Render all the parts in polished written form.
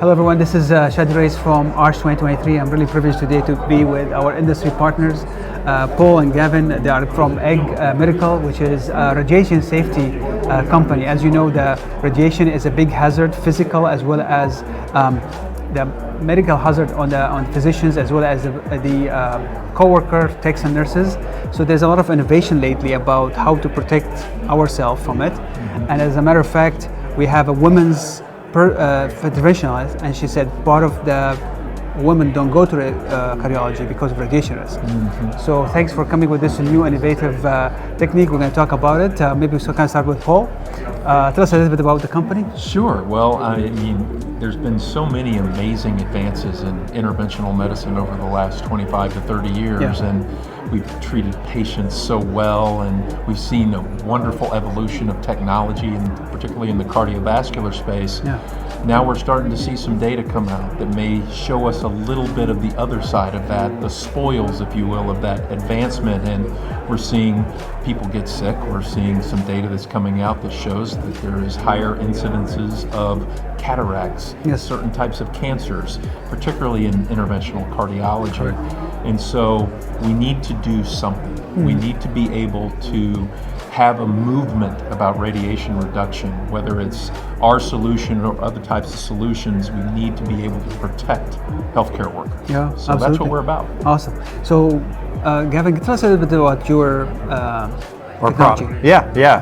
Hello everyone, this is Chadi Alraies from Arch 2023. I'm really privileged today to be with our industry partners, Paul and Gavin. They are from Egg Medical, which is a radiation safety company. As you know, the radiation is a big hazard, physical as well as the medical hazard on physicians as well as the co-worker techs and nurses. So there's a lot of innovation lately about how to protect ourselves from it. And as a matter of fact, we have a women's interventionalist, and she said part of the women don't go to cardiology because of radiation risk. So thanks for coming with this new innovative technique. We're going to talk about it. Maybe we can start with Paul. Tell us a little bit about the company. Sure. Well, I mean, there's been so many amazing advances in interventional medicine over the last 25 to 30 years, and we've treated patients so well, and we've seen a wonderful evolution of technology, and particularly in the cardiovascular space. Now we're starting to see some data come out that may show us a little bit of the other side of that, the spoils, if you will, of that advancement. And we're seeing people get sick. We're seeing some data that's coming out that shows that there is higher incidences of cataracts, certain types of cancers, particularly in interventional cardiology. And so we need to do something. We need to be able to have a movement about radiation reduction, whether it's our solution or other types of solutions. We need to be able to protect healthcare workers. So absolutely. That's what we're about. Awesome. So Gavin, tell us a little bit about your technology.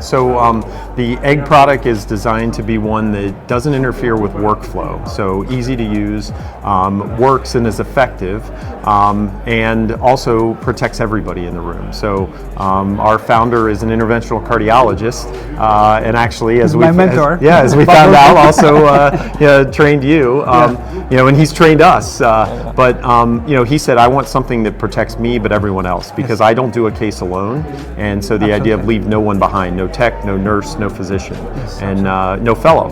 So the Egg product is designed to be one that doesn't interfere with workflow. So easy to use, works and is effective, and also protects everybody in the room. So our founder is an interventional cardiologist, and actually, as we found out, also trained you. And he's trained us. But he said, I want something that protects me, but everyone else, because I don't do a case alone. And so the idea of leave no one behind, no tech, no nurse, no physician, and no fellow.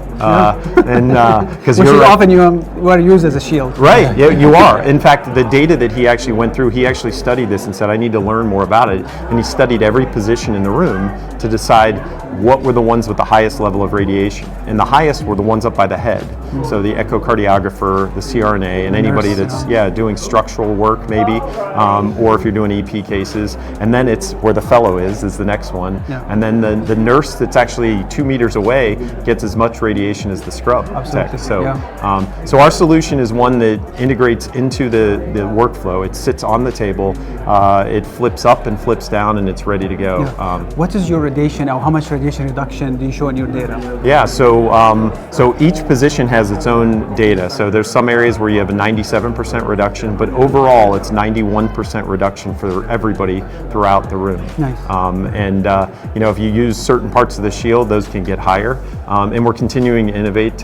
Because you're often you are used as a shield. Right, you are. In fact, the data that he actually went through, he actually studied this and said, I need to learn more about it. And he studied every position in the room to decide what were the ones with the highest level of radiation. And the highest were the ones up by the head. So the echocardiographer, the CRNA, and anybody that's doing structural work maybe, or if you're doing EP cases. And then it's where the fellow is the next one. And then the nurse that's actually 2 meters away gets as much radiation as the scrub tech. So our solution is one that integrates into the workflow. It sits on the table, it flips up and flips down, and it's ready to go. What is your radiation, or how much radiation reduction do you show in your data? So each position has its own data. So there's some areas where you have a 97% reduction, but overall it's 91% reduction for everybody throughout the room. If you use certain parts of the shield, those can get higher. And we're continuing to innovate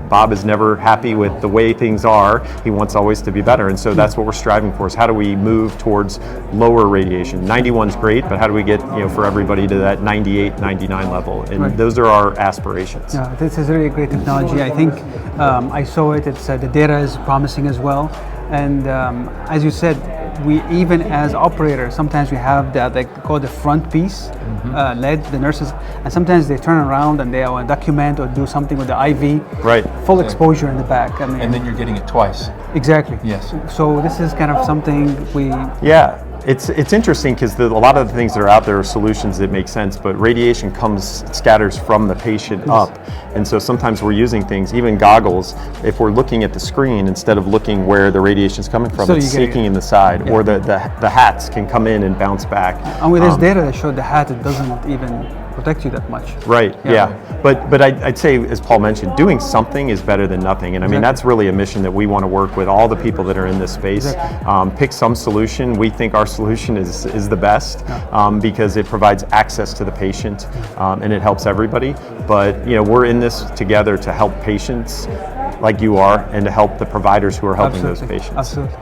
Bob is never happy with the way things are. He wants always to be better. And so that's what we're striving for, is how do we move towards lower radiation? 91 is great, but how do we get, for everybody to that 98, 99 level? And those are our aspirations. Yeah, this is really great technology. I think I saw it. It's the data is promising as well. And as you said, we even as operators, sometimes we have they call the front piece, led the nurses, and sometimes they turn around and they will document or do something with the IV, full exposure in the back. And then you're getting it twice. Exactly. Yes. So this is kind of something we. It's interesting because a lot of the things that are out there are solutions that make sense, but radiation scatters from the patient up. And so sometimes we're using things, even goggles, if we're looking at the screen instead of looking where the radiation is coming from, it's seeking in the side, or the hats can come in and bounce back. And with this data that showed the hat, it doesn't even protect you that much. But I'd say, as Paul mentioned, doing something is better than nothing. And I mean, that's really a mission that we want to work with all the people that are in this space. Pick some solution. We think our solution is the best because it provides access to the patient and it helps everybody. But we're in this together to help patients like you are, and to help the providers who are helping those patients. Absolutely.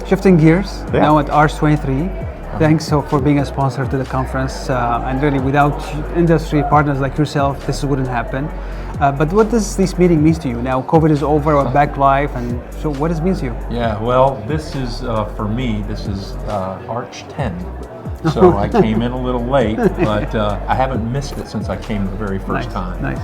Shifting gears, now at Arch 23. Thanks for being a sponsor to the conference, and really without industry partners like yourself, this wouldn't happen. But what does this meeting mean to you? Now COVID is over, we're back live, and so what does it mean to you? Yeah, well, this is, for me, this is Arch 10. So I came in a little late, but I haven't missed it since I came the very first time. Nice.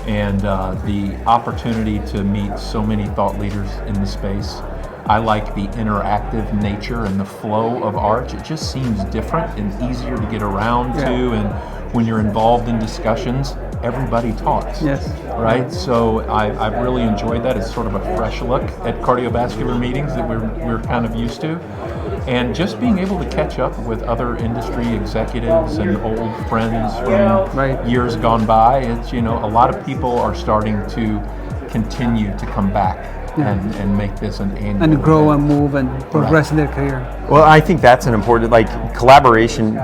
and the opportunity to meet so many thought leaders in the space. I like the interactive nature and the flow of Arch. It just seems different and easier to get around to, and when you're involved in discussions, everybody talks. Yes. Right? So I've really enjoyed that. It's sort of a fresh look at cardiovascular meetings that we're kind of used to. And just being able to catch up with other industry executives and old friends from years gone by, it's, a lot of people are starting to continue to come back and make this an annual and grow event. and move and progress in their career. Well, I think that's an important, collaboration.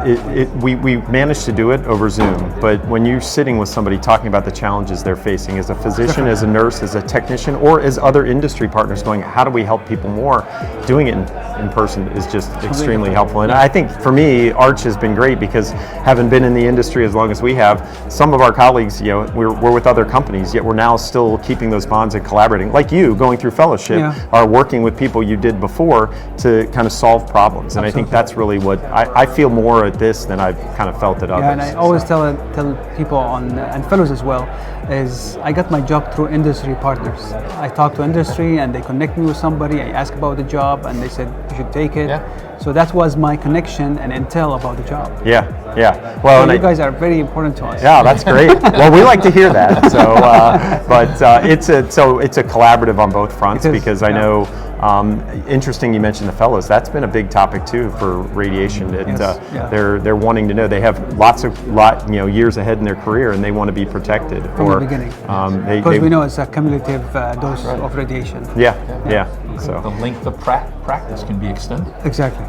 We managed to do it over Zoom, but when you're sitting with somebody talking about the challenges they're facing as a physician, as a nurse, as a technician, or as other industry partners going, how do we help people more? Doing it in person is just extremely helpful. And I think for me, Arch has been great because having been in the industry as long as we have, some of our colleagues, we're with other companies, yet we're now still keeping those bonds and collaborating. Like you, going through fellowship, are working with people you did before to kind of solve problems. And I think that's really what I feel more at this than I've kind of felt at others. Yeah, and I always tell people and fellows as well, is I got my job through industry partners. I talk to industry and they connect me with somebody, I ask about the job and they said you should take it. So that was my connection and intel about the job. Yeah. Well, so you guys are very important to us. Yeah, that's great. Well, we like to hear that. So, it's a collaborative on both fronts because I know. Interesting, you mentioned the fellows. That's been a big topic too for radiation. They're wanting to know. They have years ahead in their career, and they want to be protected from the beginning. Because we know it's a cumulative dose of radiation. So the length of practice can be extended. Exactly.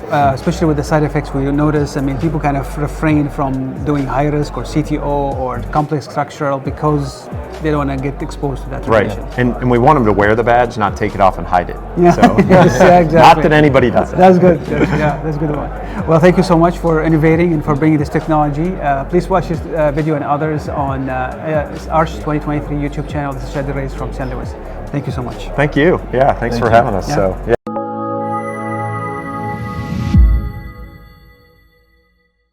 Especially with the side effects we notice. I mean, people kind of refrain from doing high risk or CTO or complex structural because they don't want to get exposed to that radiation. And we want them to wear the badge, not take it off and hide it. So, exactly. Not that anybody does it. That's good. That's a good one. Well, thank you so much for innovating and for bringing this technology. Please watch this video and others on Arch 2023 YouTube channel. This is Chadi Alraies from St. Louis. Thank you so much. Thank you. Yeah, thanks for having us. So.